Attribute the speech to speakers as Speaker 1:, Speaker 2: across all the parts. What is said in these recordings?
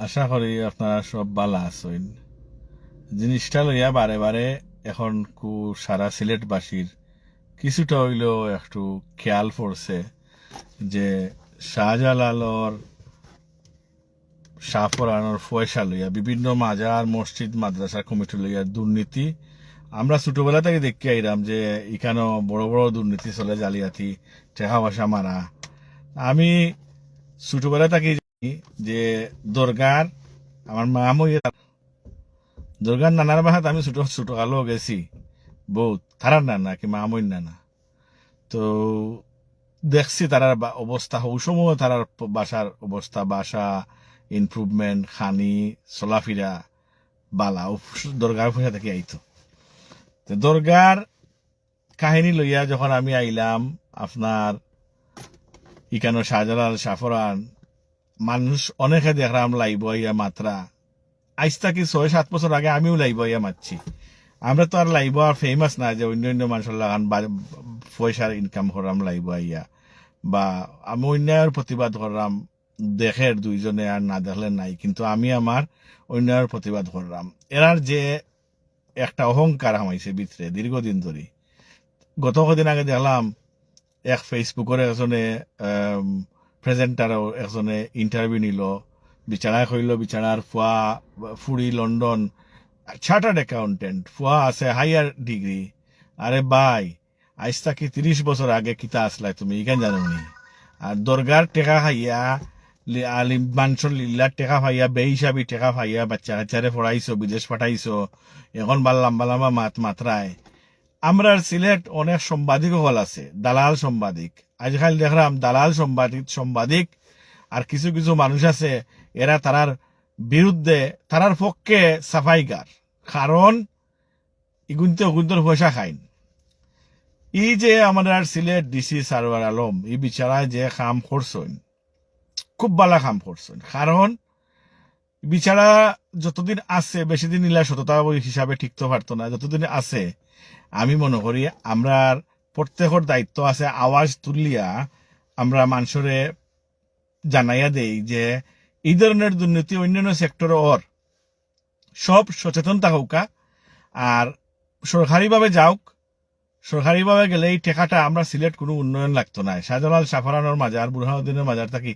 Speaker 1: আশা করি আপনারা সব ভালো আছেন। জিনিসটা লইয়া বারে বারে এখন সারা সিলেটবাসীর কিছুটা হইলেও একটু খেয়াল পড়ছে যে শাহজালালর শাহপরানোর পয়সা লইয়া বিভিন্ন মাজার মসজিদ মাদ্রাসা কমিটি লইয়া দুর্নীতি আমরা ছোটবেলা থেকে দেখি আইরাম যে এখানেও বড় বড় দুর্নীতি চলে, জালিয়াতি, টাকা পয়সা মারা। আমি ছোটবেলা থেকে জানি যে দরগার আমার মামুই দুর্গার নানার বাসাত আমি ছোট ছোট কালো গেছি বহুত, তারার নানা কি মামুর নানা। তো দেখছি তারার অবস্থা, ওই সময় তারার বাসার অবস্থা, বাসা ইমপ্রুভমেন্ট, খানি চলাফিরা বালা দরগার পয়সা থেকে আইতো। তো দরগার কাহিনী লইয়া যখন আমি আইলাম আপনার ইকানো শাহজালাল শাহপরান, মানুষ অনেকে দেখলাম লাইব ইয়া মাত্রা। আজ থাকি 6-7 বছর আগে আমিও লাইব ইয়া মারছি। আমরা তো আর লাইব আর ফেমাস না যে অন্য অন্য মানুষের লাগান পয়সার ইনকাম করাম লাইব ইয়া, বা আমি অন্যায়ের প্রতিবাদ করলাম দেখের দুইজনে আর না দেখলে নাই, কিন্তু আমি আমার অন্যায়ের প্রতিবাদ করলাম। এরার যে একটা অহংকার হামাইছে ভিতরে দীর্ঘদিন ধরে। গত কদিন আগে দেখলাম এক ফেসবুকের একজনে প্রেজেন্টারও একজনে ইন্টারভিউ নিল, বিচারায় কইল বিচারার ফুয়া ফুড়ি লন্ডন চার্টার্ড অ্যাকাউন্টেন্ট, ফুয়া আছে হাইয়ার ডিগ্রি। আরে ভাই, আজ থাকি 30 বছর আগে কিতা আসলাই তুমি ইখান জানো নি? আর দরগার টেকা খাইয়া আলিম মানুষের লিল্লার টেকা খাইয়া বে হিসাবে টেকা খাইয়া বাচ্চা কাচ্চারে পড়াইছো, বিদেশ পাঠাইছো, এখন লম্বা লম্বা মাত্রায়। আমরা সিলেট অনেক সাংবাদিক হল আছে, দালাল সাংবাদিক। আজকাল দেখলাম দালাল সাংবাদিক আর কিছু কিছু মানুষ আছে এরা তারার বিরুদ্ধে তারার পক্ষে সাফাইগার, কারণ ইগুন্তর পয়সা খাইন। ই যে আমাদের সিলেট ডিসি সারওয়ার আলম ই বিচারায় যে কাম করছেন, খুব ভালো কাম করছেন। কারণ বিচারা যতদিন আছে, বেশি দিন নিলে সততা হিসাবে ঠিকতে পারতো না, যতদিন আছে আমি মনে করি আমরা প্রত্যেকের দায়িত্ব আছে আওয়াজ তুলিয়া আমরা মানুষরে জানাইয়া দেই যে এই ধরনের দুর্নীতি অন্যান্য সেক্টর ওর সব সচেতন থাকুকা আর সরকারিভাবে যাওক। সরকারিভাবে গেলে এই টেকাটা আমরা সিলেট কোনো উন্নয়ন লাগতো না। শাহজালাল শাহপরানোর মাজার, বুরহানুদ্দিনের মাজার থাকি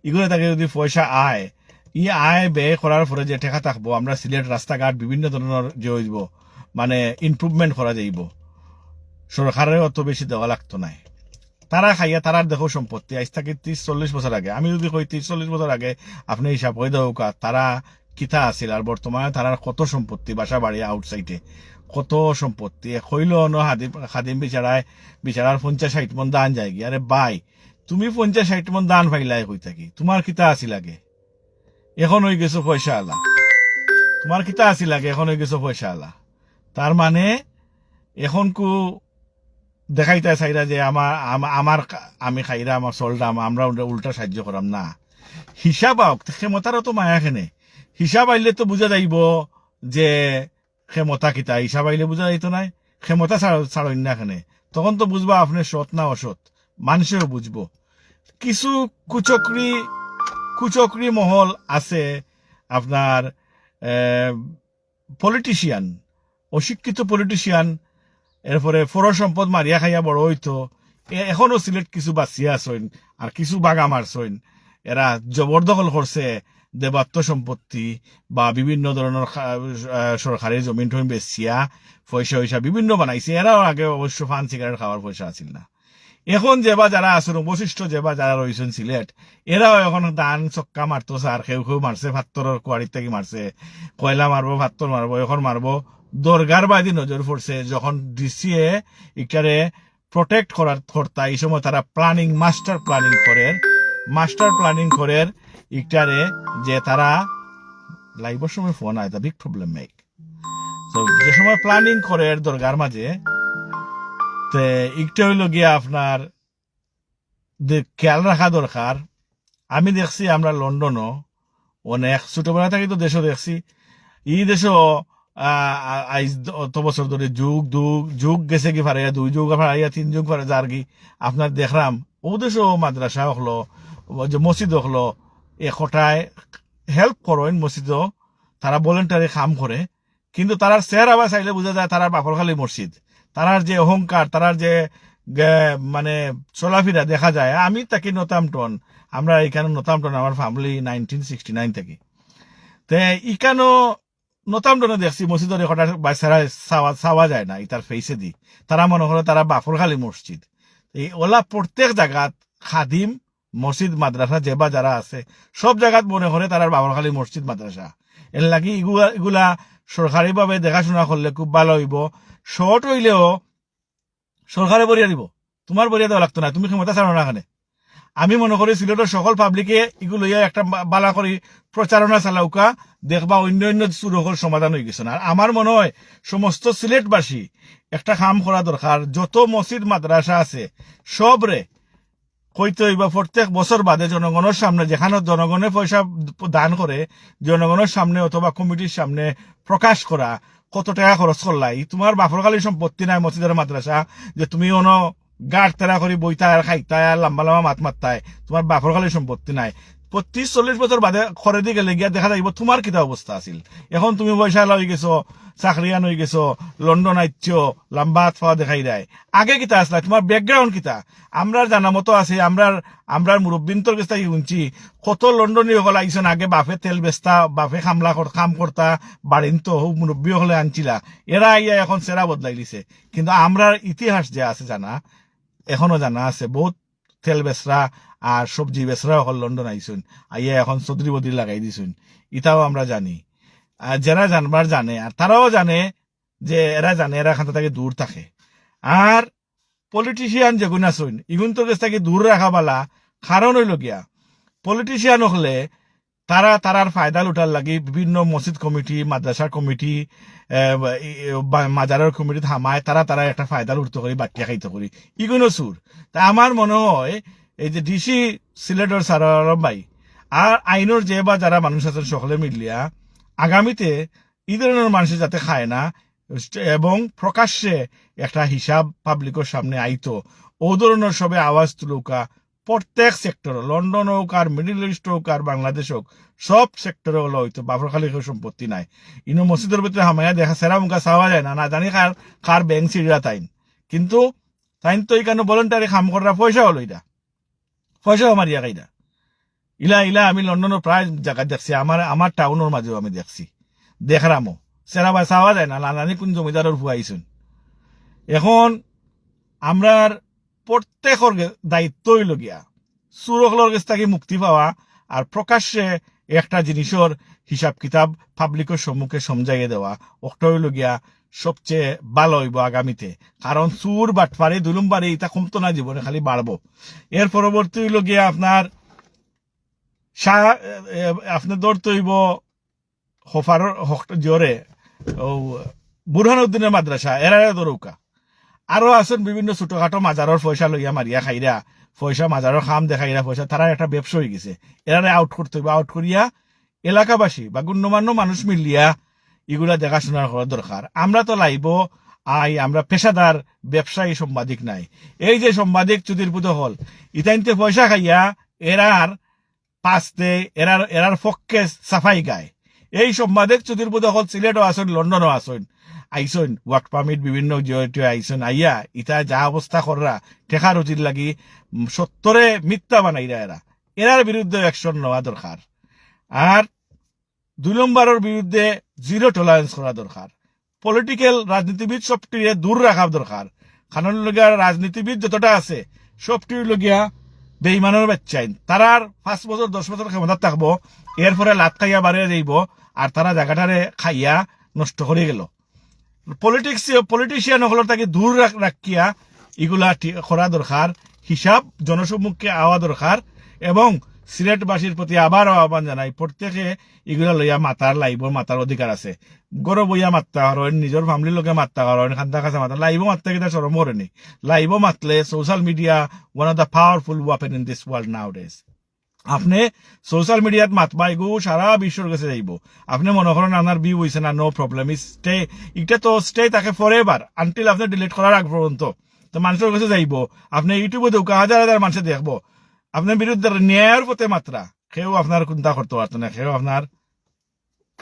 Speaker 1: এগুলো থেকে যদি পয়সা আয়, ই আয় ব্যয় করার পরে যে টেকা থাকবো আমরা সিলেট রাস্তাঘাট বিভিন্ন ধরনের যে হইব মানে ইমপ্রুভমেন্ট করা যাইব, সরকারের অত বেশি দেওয়া লাগতো না। তারা খাইয়া তারার দেখো সম্পত্তি আজ থেকে 30-40 বছর আগে, আমি যদি কই 30-40 বছর আগে আপনি হিসাব হয়ে দেওয়া তারা কিতা আছিল আর বর্তমানে তারার কত সম্পত্তি, বাসা বাড়ি আউটসাইডে কত সম্পত্তি হইল খাদিম বিচারায় বিচারার 50-60 মন দান যায় কি। আরে ভাই, তুমি 50-60 মন দান পাইলাই কই থাকি, তোমার কিতা আছিল আগে, এখন হয়ে গেছো পয়সা আলা। তোমার কিতা আছিল আগে, এখন হয়ে গেছো পয়সা আলা। তার মানে এখন দেখাইতে চাইরা যে আমার আমি খাইরা আমার চলতাম, আমরা উল্টা সাহায্য করাম না। হিসাব আওক, ক্ষমতারও তো মায়া খেনে হিসাব আইলে তো বুঝা যাইব যে ক্ষমতা কিতা। হিসাব আইলে বুঝা যাইত নাই, ক্ষমতা ছাড়ইন না এখানে, তখন তো বুঝবা আপনি সৎ না অসৎ, মানুষেও বুঝবো। কিছু কুচক্রি মহল আছে আপনার, পলিটিশিয়ান, অশিক্ষিত পলিটিশিয়ান, এরপরে সম্পদ মারিয়া খাইয়া বড় হইতো। এখনো সিলেট কিছু বাঁচিয়া আসইন আর কিছু বাগা মারছইন। এরা জবরদখল করছে দেবাত্ম সম্পত্তি বা বিভিন্ন ধরনের সরকারি জমিন টমিন বেচিয়া পয়সা বিভিন্ন বানাইছে। এরাও আগে অবশ্য পান সিগারেট খাওয়ার পয়সা আছিল না। এখন যেবা যারা আসুন বৈশিষ্ট্য যেবা যারা রয়েছেন সিলেট, এরাও এখন দান চক্কা মারতো, আর কেউ মারছে ভাত্তরের কুয়ারির থেকে মারছে, কয়লা মারবো, ভাত্তর মারবো, এখন মারবো। দরগার বাদি নজর পড়ছে যখন ডিসিএ ইটারে প্রটেক্ট করার কর্তা, এই সময় তারা মাস্টার প্ল্যানিং করে ইটারে যে তারা লাইভের সময় ফোন আয়, বিগ প্রবলেম মেক। তো যে সময় প্ল্যানিং করে দরগার মাঝে, তে একটা হইল গিয়া আপনার খেয়াল রাখা দরকার। আমি দেখছি আমরা লন্ডনও অনেক ছোটবেলা থেকে তো দেশও দেখছি, এই দেশও অত বছর ধরে যুগ গেছে কি ফারাইয়া 2 যুগ ফারাইয়া 3 যুগ ফারা যার কি আপনার দেখলাম ও দেশও মাদ্রাসা হলো, যে মসজিদ হলো, একটায় হেল্প করেন মসজিদও, তারা ভলেন্টারি কাম করে, কিন্তু তারার চেহারা বা চাইলে বোঝা যায় তারার বাফরখালী মসজিদ, তারার যে অহংকার, তারার যে মানে চলাফেরা দেখা যায়। আমি থাকি নতামটন, আমরা এখানে নতামটন, আমার ফ্যামিলি 1969 থেকে, তে ইকানো নতামটনে দেখছি মসজিদের একটা বাচ্চারা চাওয়া যায় না ইতার ফেসে দি, তারা মনে করে তারা বাফরখালী মসজিদ। এই ওলা প্রত্যেক জায়গাত খাদিম মসজিদ মাদ্রাসা যে বা যারা আছে সব জায়গাত মনে করে তারা বাফরখালী মসজিদ মাদ্রাসা। এর লাগি এগুলা সরকারি ভাবে দেখাশোনা করলে খুব ভালো হইব। শর্ট হইলেও সরকারে বরিয়া দিব, তোমার বরিয়া দেওয়া লাগতো না, তুমি ক্ষমতা ছাড়ো না এখানে। আমি মনে করি সিলেটের সকল পাবলিকে এগুলো একটা বালা করি প্রচারণা চালাউকা, দেখবা অন্য অন্য সুরকল সমাধান হয়ে গেছে না। আর আমার মনে হয় সমস্ত সিলেটবাসী একটা কাম করা দরকার, যত মসজিদ মাদ্রাসা আছে সবরে কইতে হইবা প্রত্যেক বছর বাদে জনগণের সামনে, যেখানে জনগণে পয়সা দান করে, জনগণের সামনে অথবা কমিটির সামনে প্রকাশ করা কত টাকা খরচ করলাই। তোমার বাফরখালী সম্পত্তি নাই মসজিদের মাদ্রাসা যে তুমি অন গাড় তেরা করে বইতা আর খাইতা আর লম্বা লম্বা মাত মারতায়, তোমার বাফরখালী সম্পত্তি নাই। 35-40 বছর বাদে খরে দিয়ে গেলে গিয়া দেখা যাইব তোমার কিতা অবস্থা আছিল। এখন তুমি পয়সা লই গেছো, চাকরিয়ান হয়ে গেছো, লন্ডন আইছ, লম্বা হাত পাওয়া দেখাই দেয়। আগে কিতা আসলা, তোমার ব্যাকগ্রাউন্ড কিতা আমরা জানা মতো আছে। আমরা মুরব্বিন্তর কাছ থেকে শুনছি কত লন্ডনী হল আইসন আগে বাফে তেল বেচতা, বাফে কাম করতা, বাড়িন তো মুরব্বী হলে আনছিলা, এরা আইয়া এখন সেরা বদলাই দিছে। কিন্তু আমরার ইতিহাস যে আছে জানা, এখনো জানা আছে বহুত তেল বেচরা আর সবজি বেচরা হল লন্ডন আইসুন, আইয়া এখন চৌধুরী বদ্রি লাগাই দিছুন, ইটাও আমরা জানি। আর যারা জানবার জানে, আর তারাও জানে যে এরা জানে এরা এখান থেকে দূর থাকে। আর পলিটিশিয়ান যেগুন আসুন ইগুন তোর কাছ থেকে দূর রাখা বালা, কারণ হইল গিয়া পলিটিশিয়ান হলে তারার ফায়দা লুটার লাগি বিভিন্ন মসজিদ কমিটি, মাদ্রাসা কমিটি, মাজারের কমিটি থামায়, তারা একটা ফায়দা লুটতে করি, বাটিয়া খাইতে করি, ইগুনো সুর। তা আমার মনে হয় এই যে ডিসি সিলেটর সারার ভাই আর আইনের যে বা যারা মানুষ আছেন সকলে মিলিয়া আগামীতে এই ধরনের মানুষের যাতে খায় না এবং প্রকাশ্যে একটা হিসাব পাবলিকের সামনে আইতো, ও ধরনের সবে আওয়াজ তুলুকা প্রত্যেক সেক্টর, লন্ডন হোক আর মিডিল ইস্ট হোক আর বাংলাদেশ হোক, সব সেক্টরে হলো হইতো বাফরখালী সম্পত্তি নাই। ইনো মসজিদের ভিতরে হামাইয়া দেখা সেরা মুখা চাওয়া যায় না, না জানি কার ব্যাংক সিঁড়া তাইন, কিন্তু তাইন তো এখানে ভলেন্টারি কাম করা পয়সা হলো, এটা পয়সা আমার ইয়া কাইদা ইলা আমি লন্ডনের প্রায় জায়গা দেখছি, আমার টাউনের মাঝেও আমি দেখছি, দেখরামো সেরা বা চাওয়া যায় না, নানি কোন জমিদারের ভুয়াইছুন। এখন আমরার প্রত্যেকের দায়িত্ব হইল গিয়া চুরকলর কাছ থেকে মুক্তি পাওয়া আর প্রকাশ্যে একটা জিনিসের হিসাব কিতাব পাবলিকের সম্মুখে সমঝাইয়ে দেওয়া, ওটা হইল গিয়া সবচেয়ে ভালো হইব আগামীতে। কারণ চুর বাটপারে দুলুমবারে এটা কমতো না, জীবনে খালি বাড়বো। এর পরবর্তী হইল গিয়া আপনার ধরতে হইব হফার জোরে ও বুরহানুদ্দিনের মাদ্রাসা, এরা দরৌকা। আরো আছেন বিভিন্ন ছোটখাটো মাজারের পয়সা লইয়া মারিয়া খাইরা, পয়সা মাজারের খাম দেখাইরা পয়সা, তারা একটা ব্যবসা হয়ে গেছে, এরা আউট করতে হইব। আউট করিয়া এলাকাবাসী বা গণ্যমান্য মানুষ মিলিয়া এগুলা দেখাশোনা করা দরকার। আমরা তো লাইব আমরা পেশাদার ব্যবসায়ী সাংবাদিক নাই। এই যে সাংবাদিক চুদির পুতো হল ইতাইনতে পয়সা খাইয়া এরার পাঁচতে এরার পক্ষে সাফাই গায়। এই সাংবাদিক চুদির পুতো হল সিলেটও আসেন, লন্ডনও আসেন, আইসন ওয়ার্ক পারমিট বিভিন্ন আইসন, আইয়া ইটা যা অবস্থা কররা ঠেকা রুচির লাগি সত্তরে মিথ্যা বানাইরা এরার বিরুদ্ধে অ্যাকশন নেওয়া দরকার। আর 2 নম্বরের বিরুদ্ধে জিরো টলারেন্স করা দরকার। পলিটিক্যাল রাজনীতিবিদ সবটি দূর রাখা দরকার। কারণ লগিয়া রাজনীতিবিদ যতটা আছে সবটি লগিয়া বেইমানের বাচ্চাইন, তারার 5 বছর 10 বছর ক্ষমতা থাকবো, এরপরে লাত খাইয়া বাড়িয়ে যাইব আর তারা জায়গাটারে খাইয়া নষ্ট করে গেল। পলিটিশিয়ান হলের তাকে দূর রাখিয়া এগুলা করা দরকার, হিসাব জনসম্মুখে আওয়া দরকার। এবং সিলেটবাসীর প্রতি আবার আহ্বান জানাই, প্রত্যেকে এগুলা লইয়া মাতার অধিকার আছে। গরো বইয়া মাত্তা হরেন, নিজের ফ্যামিলির লোকে মাত্তা হরেন, খান্দা খাসা মাতা লাইব মাত্তা কিনা সরম হরেনি। লাইব মাতলে social media one of the powerful weapon in this world nowadays. আপনি সোশ্যাল মিডিয়াত মাতবা এগু সারা বিশ্বর কাছে যাইব। আপনি মনে করেন আপনার বিউ হয়েছে না, নো প্রবলেম, স্টে, এটা তো স্টে থাকে ফর এভার আনটিল আপনি ডিলিট করার আগ পর্যন্ত। তো মানুষের কাছে যাইব, আপনি ইউটিউবে দেখ হাজার হাজার মানুষে দেখবো আপনার বিরুদ্ধে ন্যায়ের পথে মাত্রা কেউ আপনার চিন্তা করতে পারতো না, কেউ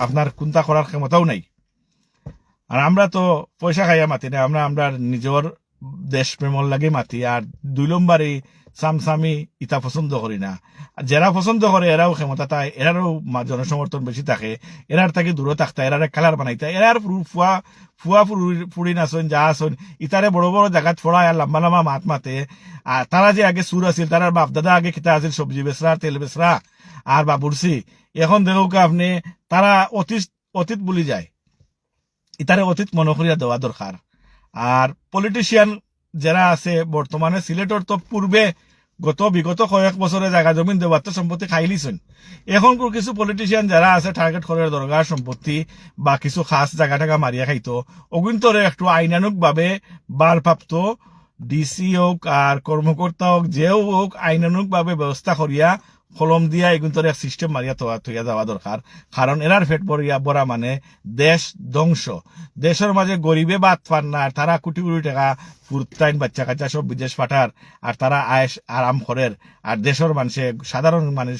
Speaker 1: আপনার চিন্তা করার ক্ষমতাও নাই। আর আমরা তো পয়সা খাইয়া মাতি না, আমরা আমরা নিজের দেশ প্রেমর লাগে মাতি। আর 2 নম্বরে সামসামি ইটা পছন্দ করি না। আর যারা পছন্দ করে এরাও ক্ষমতা তাই, এরারও জনসমর্থন বেশি থাকে, এরার থেকে দূরে থাকতে, এরারে কালার বানাইতে, এরার ফুয়া ফুয়া ফুড়ি নাচন যা আসন ইতারে বড় বড় জায়গাত ফোড়ায় আর লম্বা লম্বা মাত মাতে। আর তারা যে আগে সুর আছিল, তার বাপ দাদা আগে খেতে আছিল সবজি বেচরা তেল বেচরা আর বাবুরসি। এখন দেখো আপনি তারা অতীত অতীত বলি যায়, ইতারে অতীত মনে করিয়া দেওয়া দরকার। আর পলিটিশিয়ান যারা আছে বর্তমানে সিলেটর তো পূর্বে বিগত কয়েক বছরে জায়গা জমিন দেওয়ার তো সম্পত্তি খাইলিছেন। এখন কিছু পলিটিশিয়ান যারা আছে টার্গেট করার দরকার সম্পত্তি বা কিছু খাস জায়গা টাকা মারিয়া খাইতো, অগুন্তরে একটু আইনানুক ভাবে বারপ্রাপ্ত ডিসি হোক আর কর্মকর্তা হোক যেও হোক আইনানুক ভাবে ব্যবস্থা করিয়া কলম দিয়া এগুন্তরে এক সিস্টেম মারিয়া থইয়া যাওয়া দরকার। কারণ এরার ফেট বরা মানে দেশ ধ্বংস। দেশের মাঝে গরিবে বাদ পান না, আর তারা কোটি কোটি টাকা ফুরতাইন বাচ্চা কাচ্চা সব বিদেশ পাঠার, আর তারা আয়েস আরাম করের, আর দেশের মানুষে সাধারণ মানুষ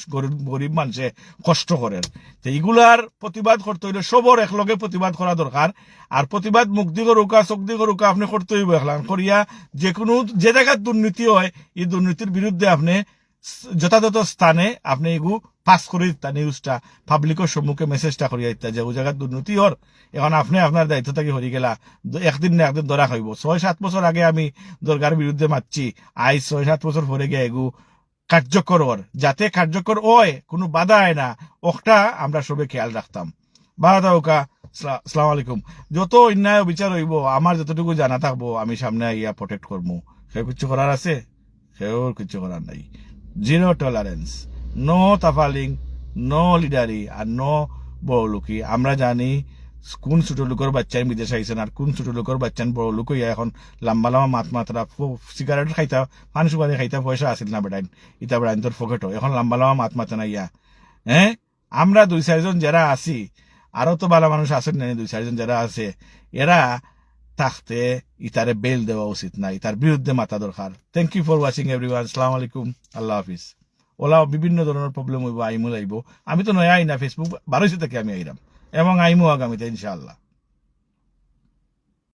Speaker 1: গরিব মানুষে কষ্ট করের। তো এগুলার প্রতিবাদ করতে হইলে সবর একলগে প্রতিবাদ করা দরকার। আর প্রতিবাদ মুখ দিকে রুকা চোখ দিকে রুকা আপনি করতে হইব একলান করিয়া। যে কোনো যে জায়গায় দুর্নীতি হয় এই দুর্নীতির বিরুদ্ধে আপনি যথাযথ স্থানে আপনি এগু পাস করে দিতা, নিউজটা পাবলিকের সম্মুখে মেসেজটা করিয়া দিতা যে ওই জায়গায় দুর্নীতি হর। এখন আপনি আপনার দায়িত্ব থেকে হরি গেলা, একদিন না একদিন ধরা হইব। 6-7 বছর আগে আমি দরকার বিরুদ্ধে মারছি, আজ 6-7 বছর পরে গিয়ে এগু কার্যকর হর, যাতে কার্যকর হয় কোনো বাধা হয় না, ওটা আমরা সবে খেয়াল রাখতাম। বাধা ওকা। আসসালামু আলাইকুম। যত অন্যায় বিচার হইব আমার যতটুকু জানা থাকবো আমি সামনে ইয়া প্রোটেক্ট করবো। কেউ কিছু করার আছে? কেউ কিছু করার নাই। জিরো টলারেন্স, নো তাফালিং, নো লিডারি আর নো বড়লুকি। আমরা জানি কোন ছোট লোকের বাচ্চাই বিদেশে আইসেন আর কোন ছোট লোকের বাচ্চান বড় লোক হইয়া এখন লম্বা লম্বা মাত্রা সিগারেট খাইতা, পান সুপারি খাইতা পয়সা আসিল না বেটাইন, ইতা বেড়াইন তোর পকেটও এখন লম্বা লম্বা মাতে না ইয়া। হ্যাঁ, আমরা 2-4 জন যারা আছি, আরো তো ভালো মানুষ আছেন না, 2-4 জন যারা আছে এরা থাকতে ইতারে বেল দেওয়া উচিত না, ইতার বিরুদ্ধে মাথা দরকার। Thank you for watching everyone. আসসালামু আলাইকুম, আল্লাহ হাফিজ। ওলা বিভিন্ন ধরনের প্রবলেম হইব, আইমু লাইব। আমি তো নয় আই না, ফেসবুক 12 থেকে আমি আইরাম এবং আইমু আগামীতে ইনশাআল্লাহ।